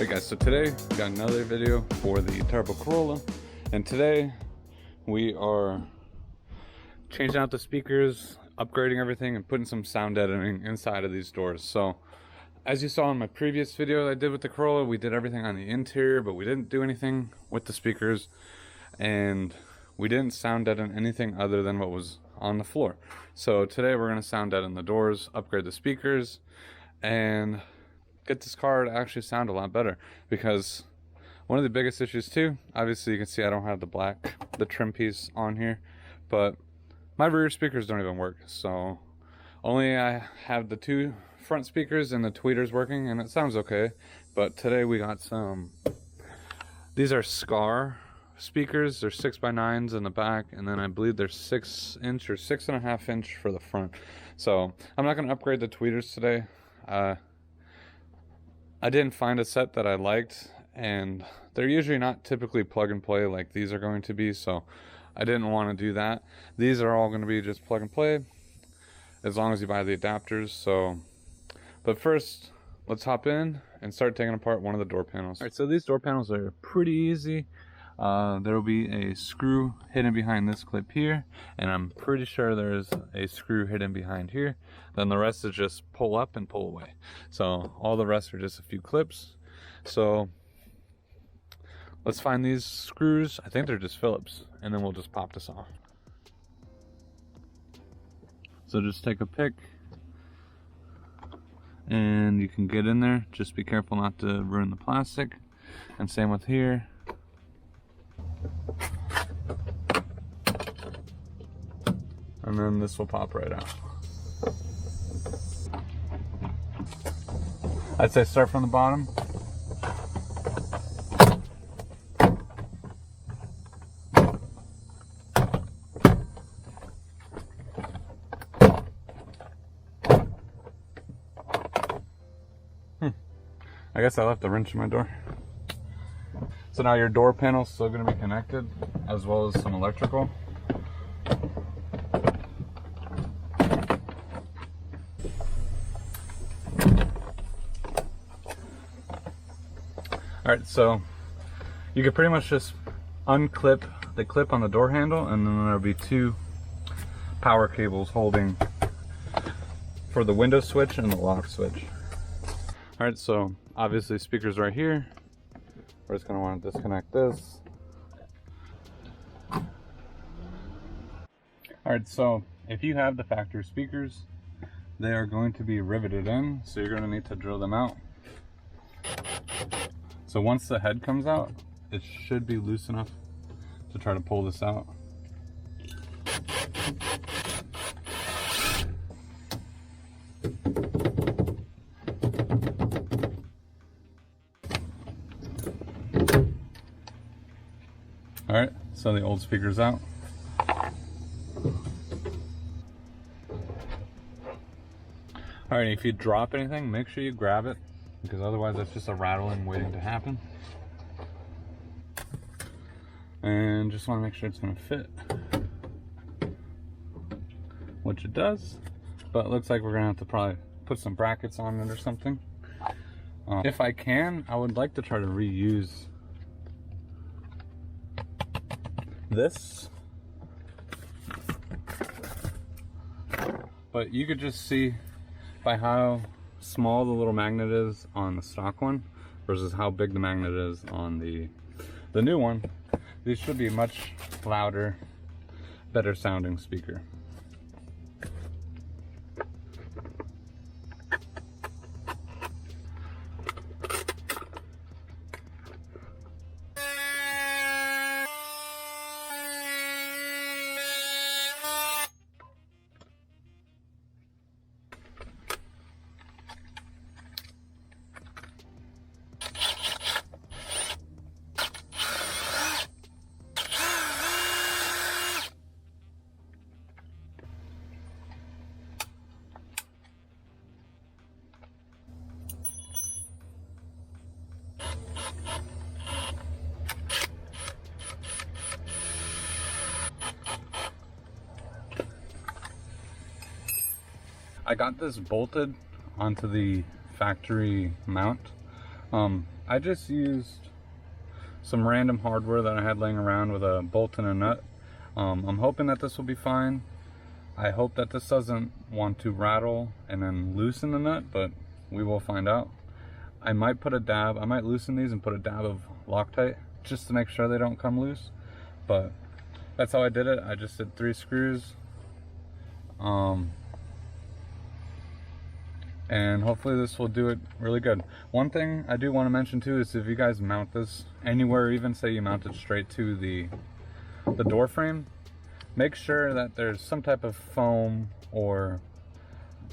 Alright guys, so today we got another video for the turbo Corolla, and today we are changing out the speakers, upgrading everything, and putting some sound deadening inside of these doors. So as you saw in my previous video I did with the Corolla, we did everything on the interior, but we didn't do anything with the speakers, and we didn't sound deaden anything other than what was on the floor. So today we're going to sound deaden the doors, upgrade the speakers, and get this car to actually sound a lot better. Because one of the biggest issues too, obviously you can see I don't have the trim piece on here, but my rear speakers don't even work. So only I have the two front speakers and the tweeters working, and it sounds okay. But today we got these are Scar speakers. They're 6x9s in the back, and then I believe they're 6-inch or 6.5-inch for the front. So I'm not going to upgrade the tweeters today. I didn't find a set that I liked, and they're usually not typically plug and play like these are going to be, so I didn't want to do that. These are all going to be just plug and play as long as you buy the adapters. So but first, let's hop in and start taking apart one of the door panels. Alright, so these door panels are pretty easy. There will be a screw hidden behind this clip here, and I'm pretty sure there's a screw hidden behind here. Then the rest is just pull up and pull away. So all the rest are just a few clips. So let's find these screws. I think they're just Phillips, and then we'll just pop this off. So just take a pick and you can get in there. Just be careful not to ruin the plastic. And same with here. And then this will pop right out. I'd say start from the bottom. I guess I left the wrench in my door. So now your door panel is still going to be connected, as well as some electrical. Alright, so you can pretty much just unclip the clip on the door handle, and then there'll be two power cables holding for the window switch and the lock switch. Alright, so obviously speakers right here. We're just going to want to disconnect this. Alright, so if you have the factory speakers, they are going to be riveted in, so you're going to need to drill them out. So once the head comes out, it should be loose enough to try to pull this out. Alright, so the old speaker's out. Alright, if you drop anything, make sure you grab it, because otherwise that's just a rattling waiting to happen. And just want to make sure it's going to fit, which it does, but it looks like we're going to have to probably put some brackets on it or something. If I can, I would like to try to reuse this, but you could just see by how small the little magnet is on the stock one versus how big the magnet is on the new one. These should be a much louder, better sounding speaker. I got this bolted onto the factory mount. I just used some random hardware that I had laying around with a bolt and a nut. I'm hoping that this will be fine. I hope that this doesn't want to rattle and then loosen the nut, but we will find out. I might loosen these and put a dab of Loctite just to make sure they don't come loose. But that's how I did it. I just did 3 screws. And hopefully this will do it really good. One thing I do want to mention too is if you guys mount this anywhere, even say you mount it straight to the door frame, make sure that there's some type of foam or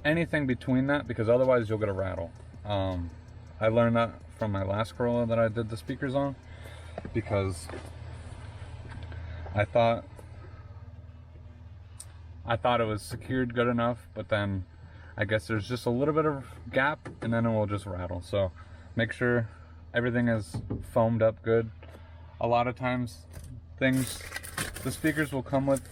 anything between that, because otherwise you'll get a rattle. I learned that from my last Corolla that I did the speakers on, because I thought it was secured good enough, but then I guess there's just a little bit of gap and then it will just rattle. So make sure everything is foamed up good. A lot of times the speakers will come with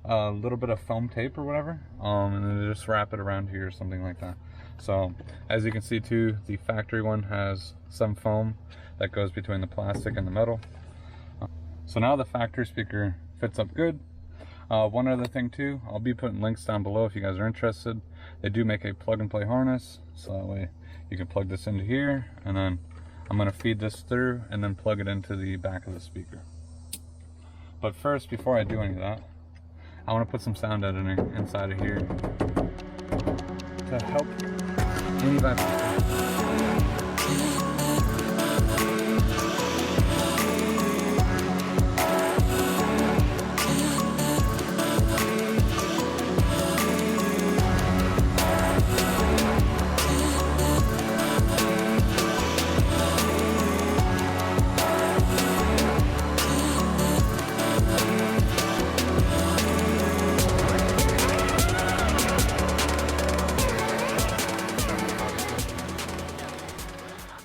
a little bit of foam tape or whatever, and then just wrap it around here or something like that. So as you can see too, the factory one has some foam that goes between the plastic and the metal. So now the factory speaker fits up good. One other thing too, I'll be putting links down below if you guys are interested. They do make a plug and play harness, so that way you can plug this into here, and then I'm going to feed this through and then plug it into the back of the speaker. But first, before I do any of that, I want to put some sound editing inside of here to help any vibration.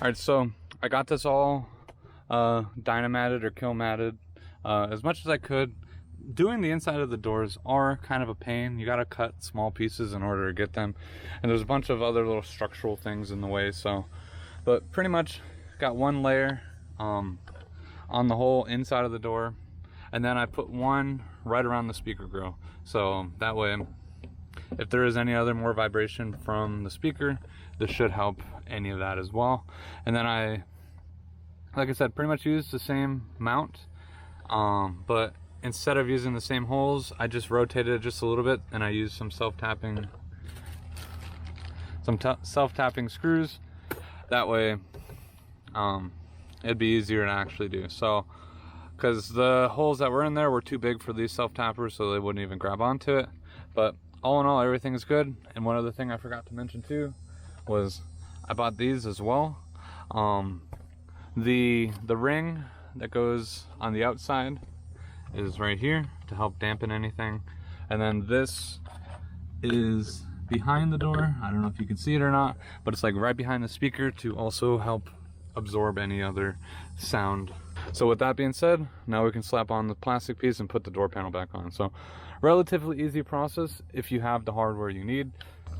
Alright, so I got this all dynamatted or kill matted as much as I could. Doing the inside of the doors are kind of a pain. You gotta cut small pieces in order to get them, and there's a bunch of other little structural things in the way. So, but pretty much got one layer on the whole inside of the door, and then I put one right around the speaker grill, so that way if there is any other more vibration from the speaker, this should help any of that as well. And then like I said, pretty much used the same mount, but instead of using the same holes, I just rotated it just a little bit, and I used some self-tapping screws. That way it'd be easier to actually do. So because the holes that were in there were too big for these self-tappers, so they wouldn't even grab onto it. But all in all, everything is good. And one other thing I forgot to mention too was I bought these as well. The ring that goes on the outside is right here to help dampen anything, and then this is behind the door. I don't know if you can see it or not, but it's like right behind the speaker to also help absorb any other sound. So with that being said, now we can slap on the plastic piece and put the door panel back on. So relatively easy process if you have the hardware you need.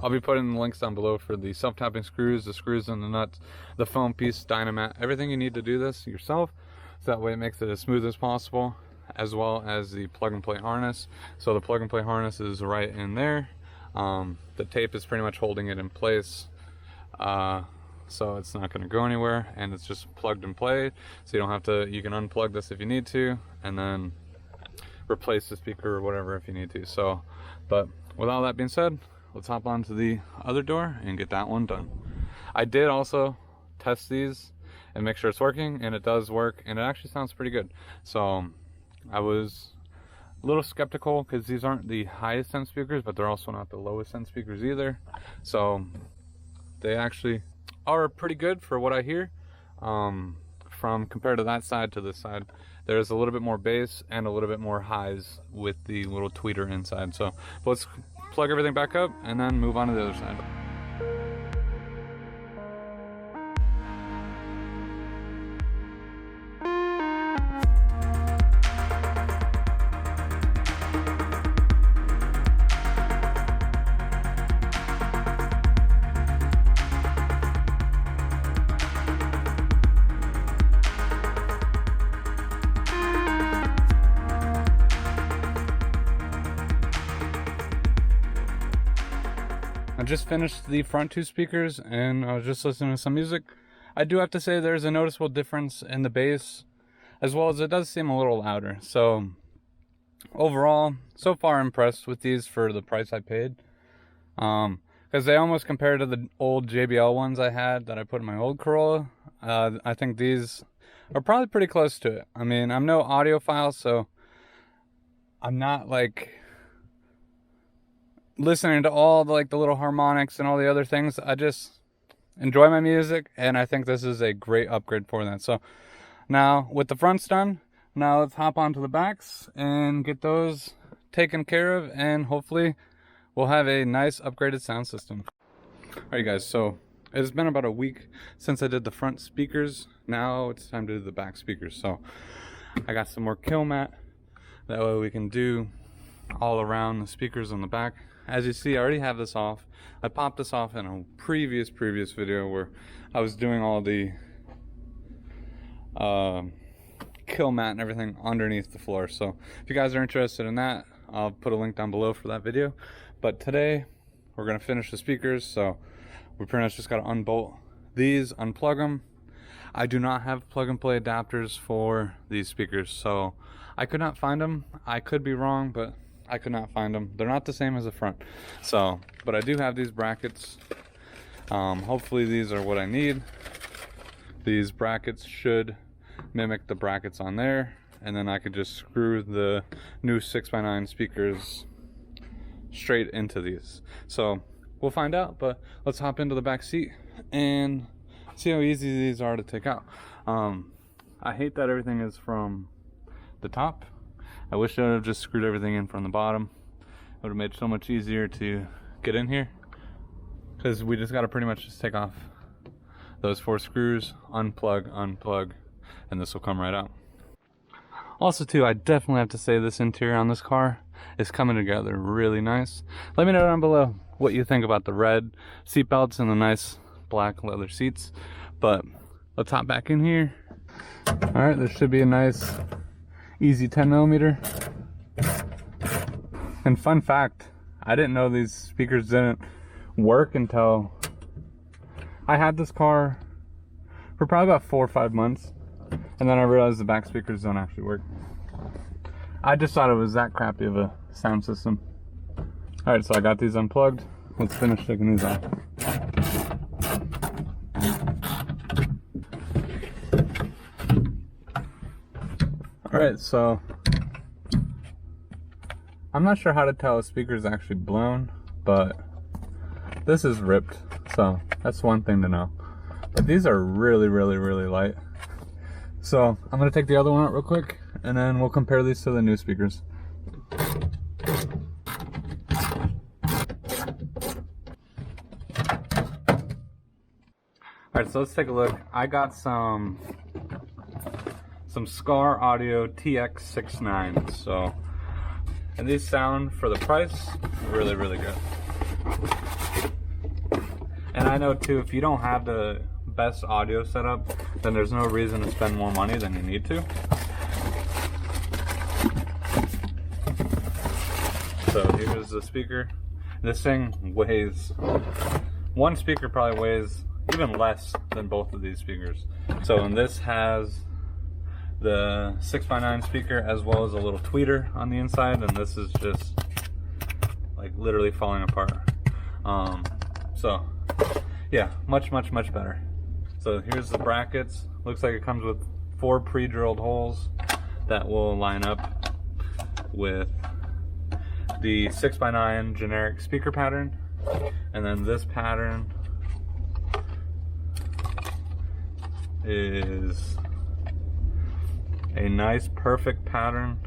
I'll be putting the links down below for the self-tapping screws, the screws and the nuts, the foam piece, dynamat, everything you need to do this yourself, so that way it makes it as smooth as possible, as well as the plug and play harness. So the plug and play harness is right in there. The tape is pretty much holding it in place, so it's not going to go anywhere, and it's just plugged and played, so you don't have to, you can unplug this if you need to, and then replace the speaker or whatever if you need to. So, but with all that being said, let's hop on to the other door and get that one done. I did also test these and make sure it's working, and it does work, and it actually sounds pretty good. So I was a little skeptical because these aren't the highest end speakers, but they're also not the lowest end speakers either. So they actually are pretty good for what I hear. From compared to that side to this side, there's a little bit more bass and a little bit more highs with the little tweeter inside. So let's plug everything back up and then move on to the other side. I just finished the front two speakers and I was just listening to some music. I do have to say there's a noticeable difference in the bass, as well as it does seem a little louder. So overall, so far impressed with these for the price I paid. Because they almost compare to the old JBL ones I had that I put in my old Corolla. I think these are probably pretty close to it. I mean, I'm no audiophile, so I'm not like listening to all the, like the little harmonics and all the other things. I just enjoy my music, and I think this is a great upgrade for that. So now with the fronts done, now let's hop onto the backs and get those taken care of, and hopefully we'll have a nice upgraded sound system. Alright guys, so it's been about a week since I did the front speakers. Now it's time to do the back speakers. So I got some more kill mat. That way we can do all around the speakers on the back. As you see, I already have this off. I popped this off in a previous video where I was doing all the kill mat and everything underneath the floor. So if you guys are interested in that, I'll put a link down below for that video. But today we're gonna finish the speakers, so we pretty much just gotta unbolt these, unplug them. I do not have plug and play adapters for these speakers, so I could not find them. I could be wrong, but I could not find them. They're not the same as the front. So, but I do have these brackets. Hopefully these are what I need. These brackets should mimic the brackets on there, and then I could just screw the new 6x9 speakers straight into these. So we'll find out, but let's hop into the back seat and see how easy these are to take out. I hate that everything is from the top. I wish I would have just screwed everything in from the bottom. It would have made it so much easier to get in here, because we just got to pretty much just take off those 4 screws, unplug, and this will come right out. Also too, I definitely have to say this interior on this car is coming together really nice. Let me know down below what you think about the red seat belts and the nice black leather seats. But let's hop back in here. All right, this should be a nice easy 10mm. And fun fact, I didn't know these speakers didn't work until I had this car for probably about 4 or 5 months, and then I realized the back speakers don't actually work. I just thought it was that crappy of a sound system. Alright, so I got these unplugged. Let's finish taking these off. Alright, so I'm not sure how to tell a speaker's actually blown, but this is ripped, so that's one thing to know. But these are really light. So I'm gonna take the other one out real quick, and then we'll compare these to the new speakers. Alright, so let's take a look. I got some Scar Audio TX69. So, and these sound, for the price, really good. And I know too, if you don't have the best audio setup, then there's no reason to spend more money than you need to. So here's the speaker. This thing weighs, one speaker probably weighs even less than both of these speakers. So, and this has the 6x9 speaker as well as a little tweeter on the inside, and this is just like literally falling apart. So yeah, much better. So here's the brackets. Looks like it comes with 4 pre-drilled holes that will line up with the 6x9 generic speaker pattern. And then this pattern is a nice perfect pattern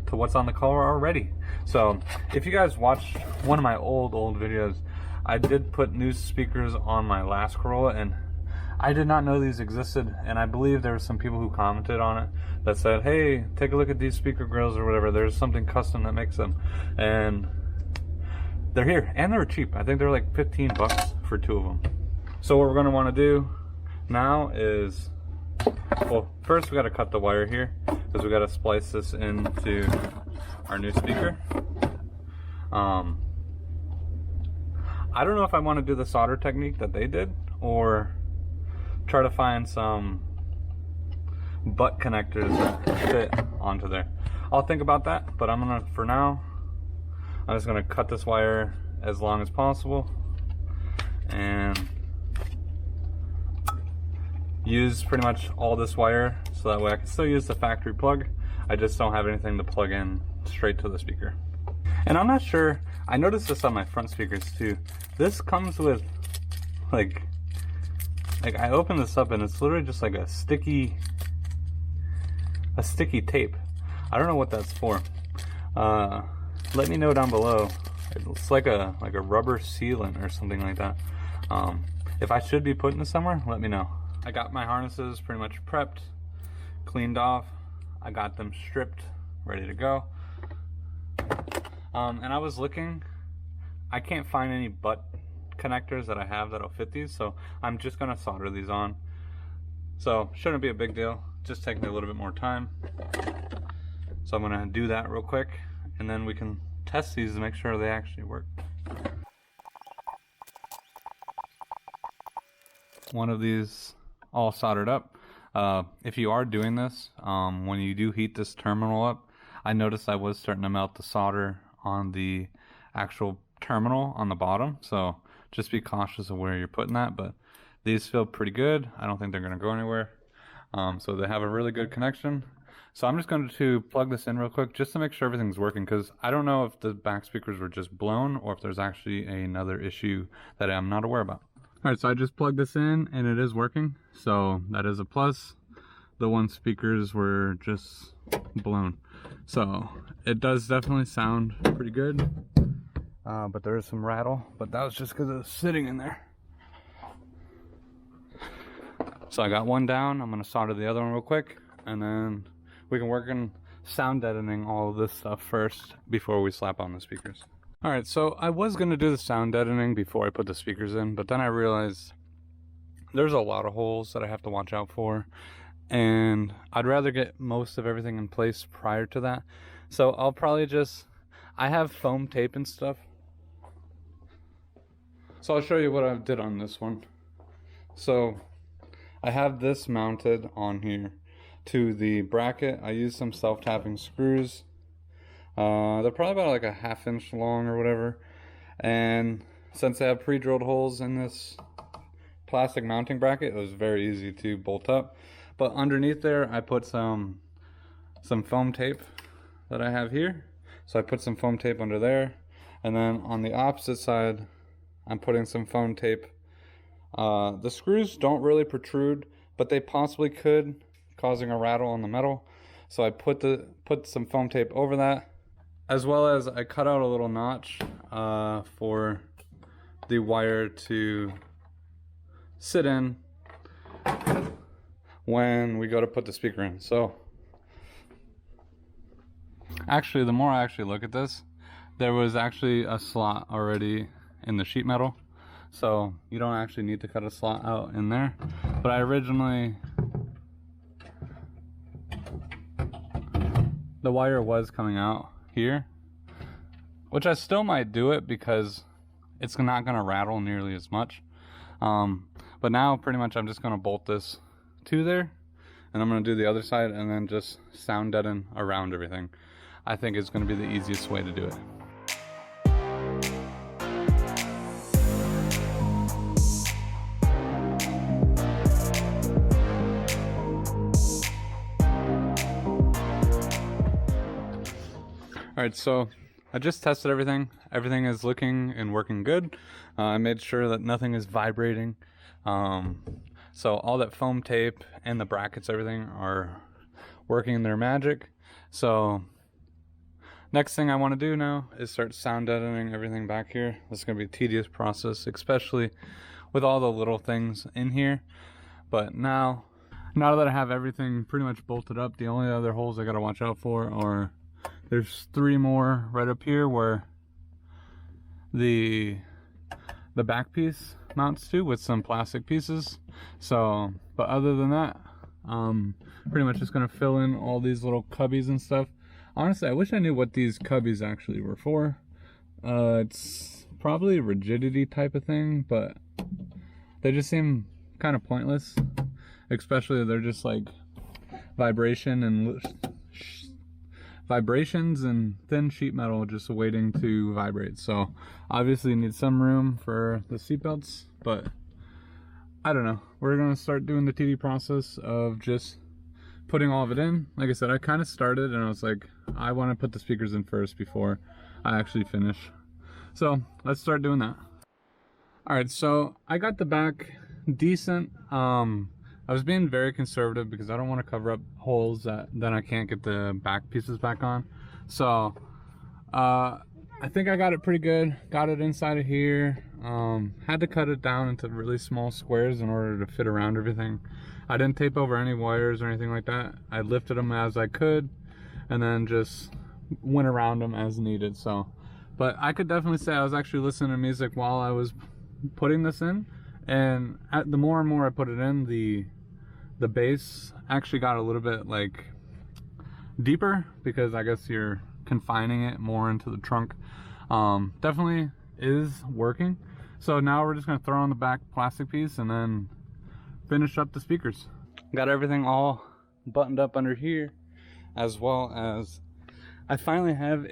to what's on the collar already. So if you guys watched one of my old videos, I did put new speakers on my last Corolla, and I did not know these existed, and I believe there were some people who commented on it that said, hey, take a look at these speaker grills or whatever, there's something custom that makes them. And they're here, and they were cheap. I think they're like 15 bucks for 2 of them. So what we're going to want to do now is, well, first we got to cut the wire here, because we got to splice this into our new speaker. I don't know if I want to do the solder technique that they did or try to find some butt connectors that fit onto there. I'll think about that, but for now, I'm just gonna cut this wire as long as possible and use pretty much all this wire so that way I can still use the factory plug. I just don't have anything to plug in straight to the speaker. And I'm not sure, I noticed this on my front speakers too. This comes with like I open this up and it's literally just like a sticky tape. I don't know what that's for. Let me know down below. It's like a rubber sealant or something like that. If I should be putting this somewhere, let me know. I got my harnesses pretty much prepped, cleaned off. I got them stripped, ready to go. And I was looking, I can't find any butt connectors that I have that'll fit these, so I'm just gonna solder these on. So shouldn't be a big deal, just take me a little bit more time. So I'm gonna do that real quick and then we can test these to make sure they actually work. One of these all soldered up. If you are doing this, when you do heat this terminal up, I noticed I was starting to melt the solder on the actual terminal on the bottom, so just be cautious of where you're putting that, but these feel pretty good. I don't think they're going to go anywhere. So they have a really good connection. So I'm just going to plug this in real quick just to make sure everything's working, because I don't know if the back speakers were just blown or if there's actually another issue that I'm not aware about. Alright, so I just plugged this in and it is working, so that is a plus. The one speakers were just blown. So it does definitely sound pretty good, but there is some rattle, but that was just because it was sitting in there. So I got one down. I'm going to solder the other one real quick, and then we can work on sound deadening all of this stuff first before we slap on the speakers. Alright, so I was going to do the sound deadening before I put the speakers in, but then I realized there's a lot of holes that I have to watch out for, and I'd rather get most of everything in place prior to that. So I'll probably I have foam tape and stuff. So I'll show you what I did on this one. So I have this mounted on here to the bracket. I used some self-tapping screws. They're probably about like a 1/2 inch long or whatever. And since they have pre-drilled holes in this plastic mounting bracket, it was very easy to bolt up. But underneath there, I put some foam tape that I have here. So I put some foam tape under there. And then on the opposite side, I'm putting some foam tape. The screws don't really protrude, but they possibly could, causing a rattle on the metal. So I put some foam tape over that, as well as I cut out a little notch for the wire to sit in when we go to put the speaker in. So actually, the more I actually look at this, there was actually a slot already in the sheet metal, so you don't actually need to cut a slot out in there. But I originally, the wire was coming out here, which I still might do it because it's not going to rattle nearly as much. But now pretty much I'm just going to bolt this to there, and I'm going to do the other side and then just sound deaden around everything. I think it's going to be the easiest way to do it. Alright, so I just tested everything. Everything is looking and working good. I made sure that nothing is vibrating. So all that foam tape and the brackets, everything are working their magic. So next thing I want to do now is start sound deadening everything back here. This is going to be a tedious process, especially with all the little things in here. But now that I have everything pretty much bolted up, the only other holes I got to watch out for are, there's 3 more right up here where the back piece mounts to with some plastic pieces. So, but other than that, pretty much just gonna fill in all these little cubbies and stuff. Honestly, I wish I knew what these cubbies actually were for. It's probably rigidity type of thing, but they just seem kind of pointless, especially they're just like vibrations and thin sheet metal just waiting to vibrate. So obviously you need some room for the seatbelts, but I don't know. We're gonna start doing the TD process of just putting all of it in. Like I said, I kind of started and I was like, I want to put the speakers in first before I actually finish. So let's start doing that. All right, so I got the back decent. I was being very conservative because I don't want to cover up holes that then I can't get the back pieces back on. So I think I got it pretty good. Got it inside of here. Had to cut it down into really small squares in order to fit around everything. I didn't tape over any wires or anything like that. I lifted them as I could and then just went around them as needed. So, but I could definitely say I was actually listening to music while I was putting this in, and the more and more I put it in, the bass actually got a little bit like deeper, because I guess you're confining it more into the trunk. Definitely is working. So now we're just gonna throw on the back plastic piece and then finish up the speakers. Got everything all buttoned up under here, as well as I finally have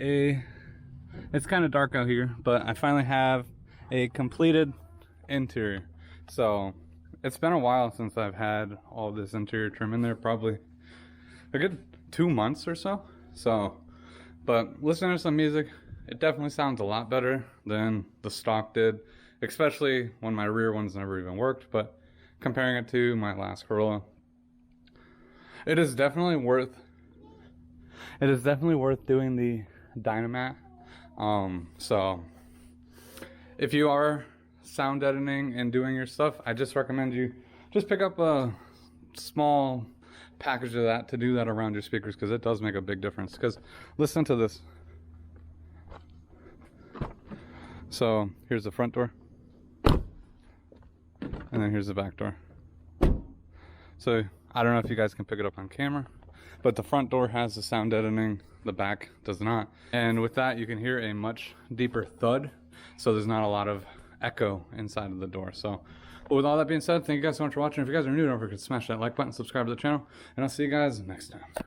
it's kind of dark out here, but I finally have a completed interior. So it's been a while since I've had all this interior trim in there, probably a good 2 months or so. But listening to some music, it definitely sounds a lot better than the stock did, especially when my rear ones never even worked. But comparing it to my last Corolla, it is definitely worth doing the Dynamat. So if you are sound editing and doing your stuff, I just recommend you just pick up a small package of that to do that around your speakers, because it does make a big difference. Because listen to this. So here's the front door, and then here's the back door. So I don't know if you guys can pick it up on camera, but the front door has the sound editing, the back does not. And with that, you can hear a much deeper thud, so there's not a lot of echo inside of the door. So, but with all that being said, thank you guys so much for watching. If you guys are new, don't forget to smash that like button, subscribe to the channel, and I'll see you guys next time.